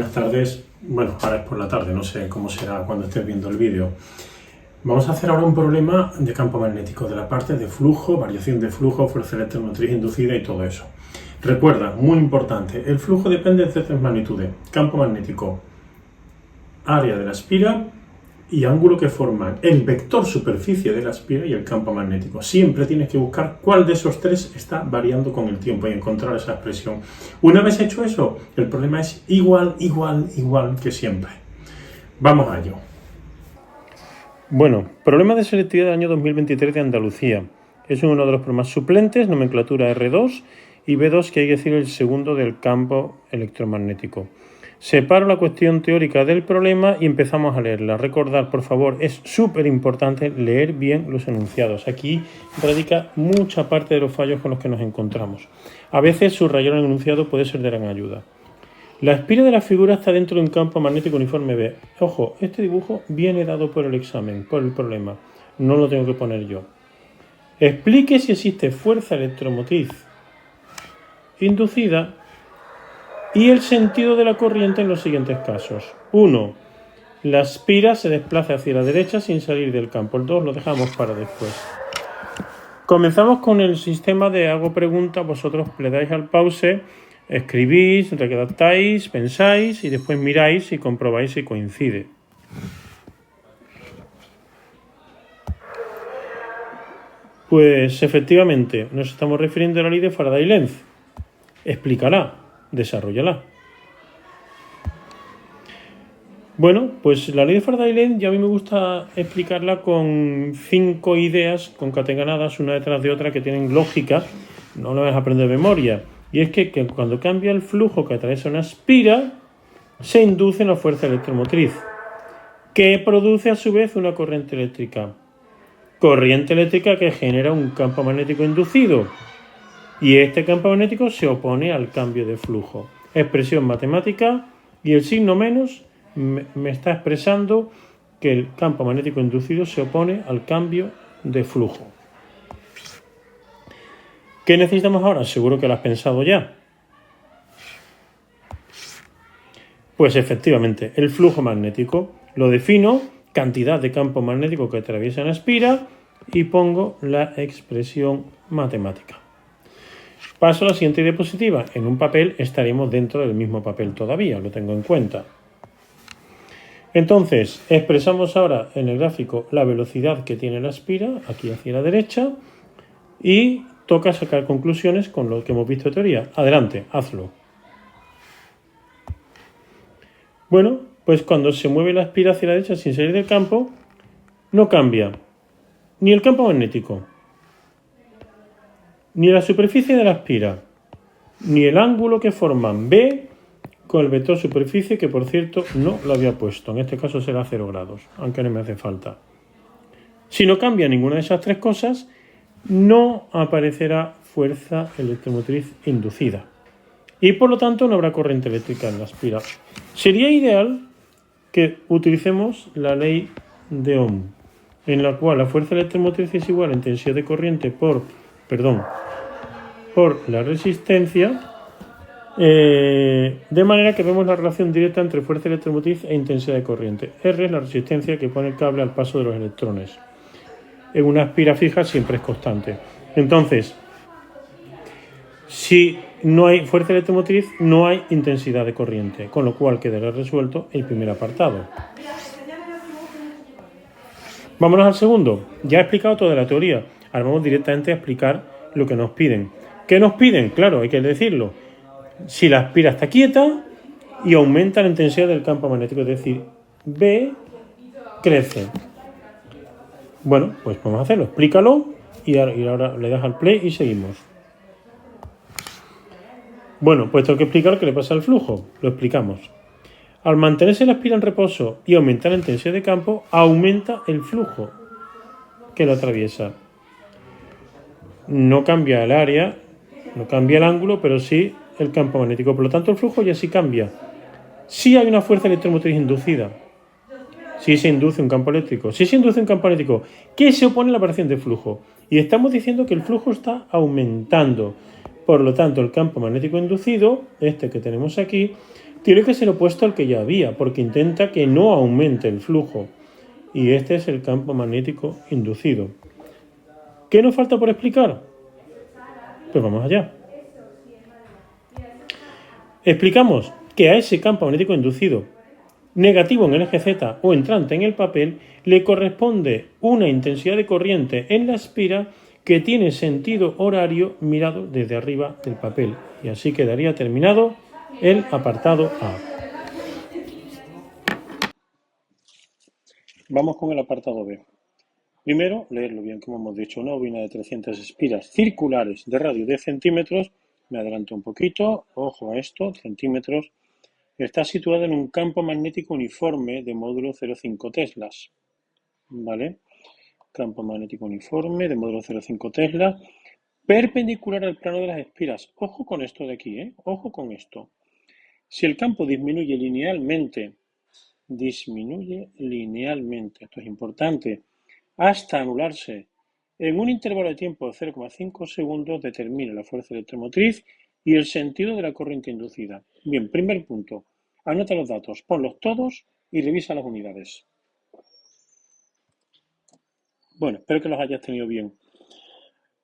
buenas tardes. Bueno, ahora es por la tarde, no sé cómo será cuando estés viendo el vídeo. Vamos a hacer ahora un problema de campo magnético, de la parte de flujo, variación de flujo, fuerza electromotriz inducida y todo eso. Recuerda, muy importante, el flujo depende de tres magnitudes: campo magnético, área de la espira y ángulo que forman el vector superficie de la espira y el campo magnético. Siempre tienes que buscar cuál de esos tres está variando con el tiempo y encontrar esa expresión. Una vez hecho eso, el problema es igual que siempre. Vamos a ello. Bueno, problema de selectividad del año 2023 de Andalucía. Es uno de los problemas suplentes, nomenclatura R2 y B2, que hay que decir el segundo del campo electromagnético. Separo la cuestión teórica del problema y empezamos a leerla. Recordar, por favor, es súper importante leer bien los enunciados. Aquí radica mucha parte de los fallos con los que nos encontramos. A veces subrayar el enunciado puede ser de gran ayuda. La espira de la figura está dentro de un campo magnético uniforme B. Ojo, este dibujo viene dado por el examen, por el problema. No lo tengo que poner yo. Explique si existe fuerza electromotriz inducida y el sentido de la corriente en los siguientes casos. 1. La espira se desplaza hacia la derecha sin salir del campo. El 2 lo dejamos para después. Comenzamos con el sistema de hago pregunta. Vosotros le dais al pause, escribís, redactáis, pensáis y después miráis y comprobáis si coincide. Pues efectivamente nos estamos refiriendo a la ley de Faraday-Lenz. Explícala, desarróllala. Bueno, pues la ley de Faraday-Lenz ya a mí me gusta explicarla con 5 ideas concatenadas una detrás de otra que tienen lógica, no lo vas a aprender de memoria. Y es que cuando cambia el flujo que atraviesa una espira, se induce una fuerza electromotriz, que produce a su vez una corriente eléctrica. Corriente eléctrica que genera un campo magnético inducido. Y este campo magnético se opone al cambio de flujo. Expresión matemática, y el signo menos me está expresando que el campo magnético inducido se opone al cambio de flujo. ¿Qué necesitamos ahora? Seguro que lo has pensado ya. Pues efectivamente, el flujo magnético lo defino, cantidad de campo magnético que atraviesa una espira, y pongo la expresión matemática. Paso a la siguiente diapositiva. En un papel estaremos dentro del mismo papel todavía, lo tengo en cuenta. Entonces, expresamos ahora en el gráfico la velocidad que tiene la espira, aquí hacia la derecha, y toca sacar conclusiones con lo que hemos visto de teoría. Adelante, hazlo. Bueno, pues cuando se mueve la espira hacia la derecha sin salir del campo, no cambia ni el campo magnético, ni la superficie de la espira, ni el ángulo que forman B con el vector superficie, que por cierto no lo había puesto. En este caso será 0 grados, aunque no me hace falta. Si no cambia ninguna de esas tres cosas, no aparecerá fuerza electromotriz inducida. Y por lo tanto no habrá corriente eléctrica en la espira. Sería ideal que utilicemos la ley de Ohm, en la cual la fuerza electromotriz es igual a intensidad de corriente por la resistencia, de manera que vemos la relación directa entre fuerza electromotriz e intensidad de corriente. R es la resistencia que pone el cable al paso de los electrones. En una espira fija siempre es constante. Entonces, si no hay fuerza electromotriz, no hay intensidad de corriente, con lo cual quedará resuelto el primer apartado. Vámonos al segundo. Ya he explicado toda la teoría. Ahora vamos directamente a explicar lo que nos piden. ¿Qué nos piden? Claro, hay que decirlo. Si la espira está quieta y aumenta la intensidad del campo magnético, es decir, B crece. Bueno, pues vamos a hacerlo. Explícalo y ahora le das al play y seguimos. Bueno, pues tengo que explicar qué le pasa al flujo. Lo explicamos. Al mantenerse la espira en reposo y aumentar la intensidad de campo, aumenta el flujo que lo atraviesa. No cambia el área, no cambia el ángulo, pero sí el campo magnético. Por lo tanto, el flujo ya sí cambia. Sí hay una fuerza electromotriz inducida. Sí se induce un campo eléctrico. Sí se induce un campo eléctrico que se opone a la variación de flujo. Y estamos diciendo que el flujo está aumentando. Por lo tanto, el campo magnético inducido, este que tenemos aquí, tiene que ser opuesto al que ya había, porque intenta que no aumente el flujo. Y este es el campo magnético inducido. ¿Qué nos falta por explicar? Pues vamos allá. Explicamos que a ese campo magnético inducido negativo en el eje Z o entrante en el papel le corresponde una intensidad de corriente en la espira que tiene sentido horario mirado desde arriba del papel. Y así quedaría terminado el apartado A. Vamos con el apartado B. Primero, leerlo bien, como hemos dicho, una bobina de 300 espiras circulares de radio de centímetros, me adelanto un poquito, ojo a esto, centímetros, está situada en un campo magnético uniforme de módulo 0,5 teslas, ¿vale? Campo magnético uniforme de módulo 0,5 teslas, perpendicular al plano de las espiras. Ojo con esto de aquí, ¿eh? Ojo con esto. Si el campo disminuye linealmente, esto es importante, hasta anularse en un intervalo de tiempo de 0,5 segundos, determina la fuerza electromotriz y el sentido de la corriente inducida. Bien, primer punto. Anota los datos, ponlos todos y revisa las unidades. Bueno, espero que los hayas tenido bien.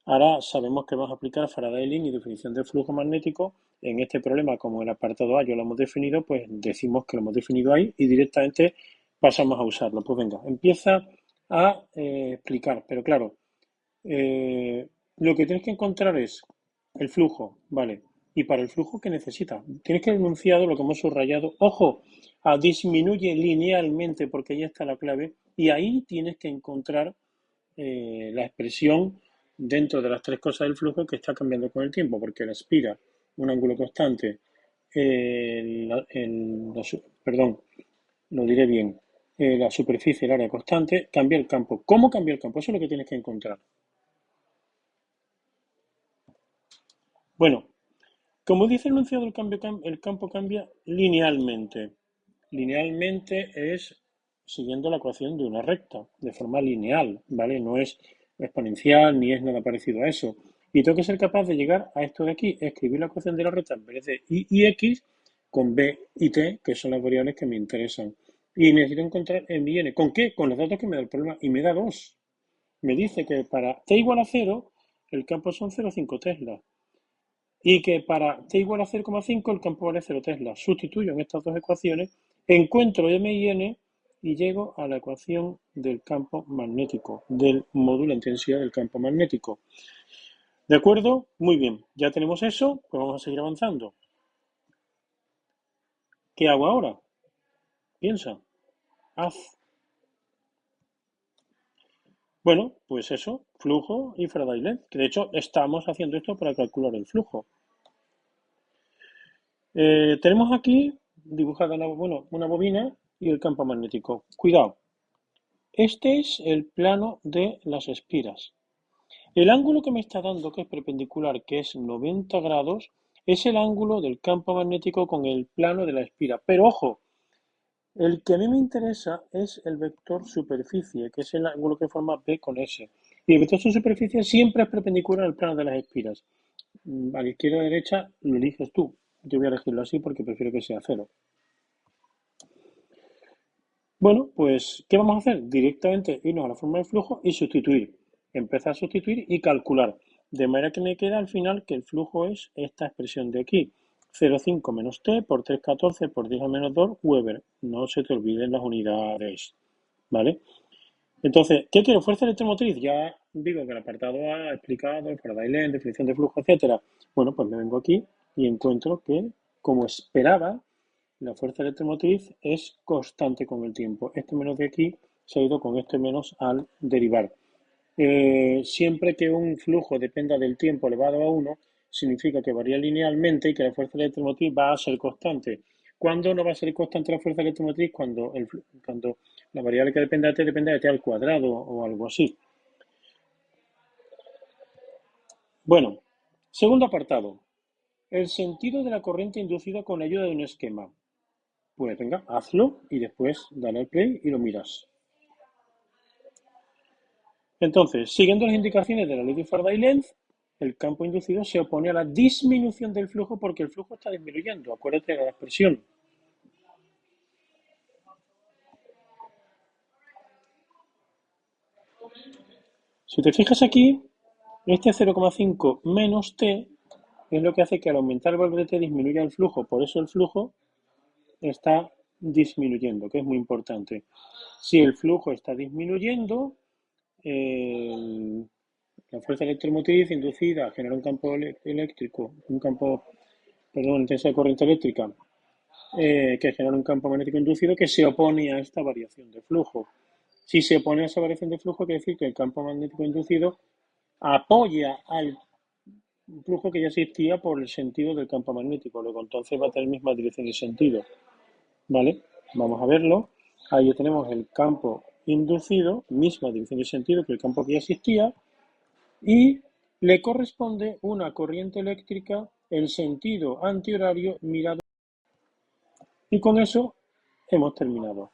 Ahora sabemos que vamos a aplicar Faraday-Lin y definición del flujo magnético. En este problema, como el apartado A ya lo hemos definido, pues decimos que lo hemos definido ahí y directamente pasamos a usarlo. Pues venga, empieza a explicar, pero claro, lo que tienes que encontrar es el flujo, ¿vale? Y para el flujo que necesitas, tienes que el enunciado, lo que hemos subrayado, ojo, a disminuye linealmente porque ahí está la clave y ahí tienes que encontrar la expresión dentro de las tres cosas del flujo que está cambiando con el tiempo, porque la espira, un ángulo constante, perdón, lo diré bien, la superficie, el área constante, cambia el campo. ¿Cómo cambia el campo? Eso es lo que tienes que encontrar. Bueno, como dice el enunciado, el campo cambia linealmente. Linealmente es siguiendo la ecuación de una recta, de forma lineal, ¿vale? No es exponencial ni es nada parecido a eso. Y tengo que ser capaz de llegar a esto de aquí, escribir la ecuación de la recta en vez de y x con b y t, que son las variables que me interesan. Y necesito encontrar m y n. ¿Con qué? Con los datos que me da el problema. Y me da dos. Me dice que para t igual a 0, el campo son 0,5 teslas. Y que para t igual a 0,5 el campo vale 0 teslas. Sustituyo en estas dos ecuaciones, encuentro m y n y llego a la ecuación del campo magnético, del módulo de intensidad del campo magnético. ¿De acuerdo? Muy bien. Ya tenemos eso, pues vamos a seguir avanzando. ¿Qué hago ahora? Piensa. Haz. Bueno, pues eso, flujo y Faraday-Lens, que de hecho estamos haciendo esto para calcular el flujo. Tenemos aquí dibujada una bobina y el campo magnético. Cuidado, este es el plano de las espiras. El ángulo que me está dando, que es perpendicular, que es 90 grados, es el ángulo del campo magnético con el plano de la espira. Pero ojo, el que a mí me interesa es el vector superficie, que es el ángulo que forma B con S. Y el vector superficie siempre es perpendicular al plano de las espiras. A la izquierda y a la derecha lo eliges tú. Yo voy a elegirlo así porque prefiero que sea cero. Bueno, pues, ¿qué vamos a hacer? Directamente irnos a la forma de flujo y sustituir. Empezar a sustituir y calcular. De manera que me queda al final que el flujo es esta expresión de aquí. 0,5 menos t por 3,14 por 10 a menos 2 Weber. No se te olviden las unidades. ¿Vale? Entonces, ¿qué quiero? Fuerza electromotriz. Ya digo que el apartado A ha explicado, Faraday-Lens, definición de flujo, etcétera. Bueno, pues me vengo aquí y encuentro que, como esperaba, la fuerza electromotriz es constante con el tiempo. Este menos de aquí se ha ido con este menos al derivar. Siempre que un flujo dependa del tiempo elevado a 1, significa que varía linealmente y que la fuerza electromotriz va a ser constante. ¿Cuándo no va a ser constante la fuerza electromotriz? Cuando la variable que depende de t al cuadrado o algo así. Bueno, segundo apartado. El sentido de la corriente inducida con la ayuda de un esquema. Pues venga, hazlo y después dale al play y lo miras. Entonces, siguiendo las indicaciones de la ley de Faraday-Lens, el campo inducido se opone a la disminución del flujo porque el flujo está disminuyendo. Acuérdate de la expresión. Si te fijas aquí, este 0,5 menos t es lo que hace que al aumentar el valor de t disminuya el flujo. Por eso el flujo está disminuyendo, que es muy importante. Si el flujo está disminuyendo, la fuerza electromotriz inducida genera un campo eléctrico, perdón, intensidad de corriente eléctrica, que genera un campo magnético inducido que se opone a esta variación de flujo. Si se opone a esa variación de flujo, quiere decir que el campo magnético inducido apoya al flujo que ya existía por el sentido del campo magnético, luego entonces va a tener misma dirección y sentido. ¿Vale? Vamos a verlo. Ahí tenemos el campo inducido, misma dirección y sentido que el campo que ya existía, y le corresponde una corriente eléctrica en sentido antihorario mirado. Y con eso hemos terminado.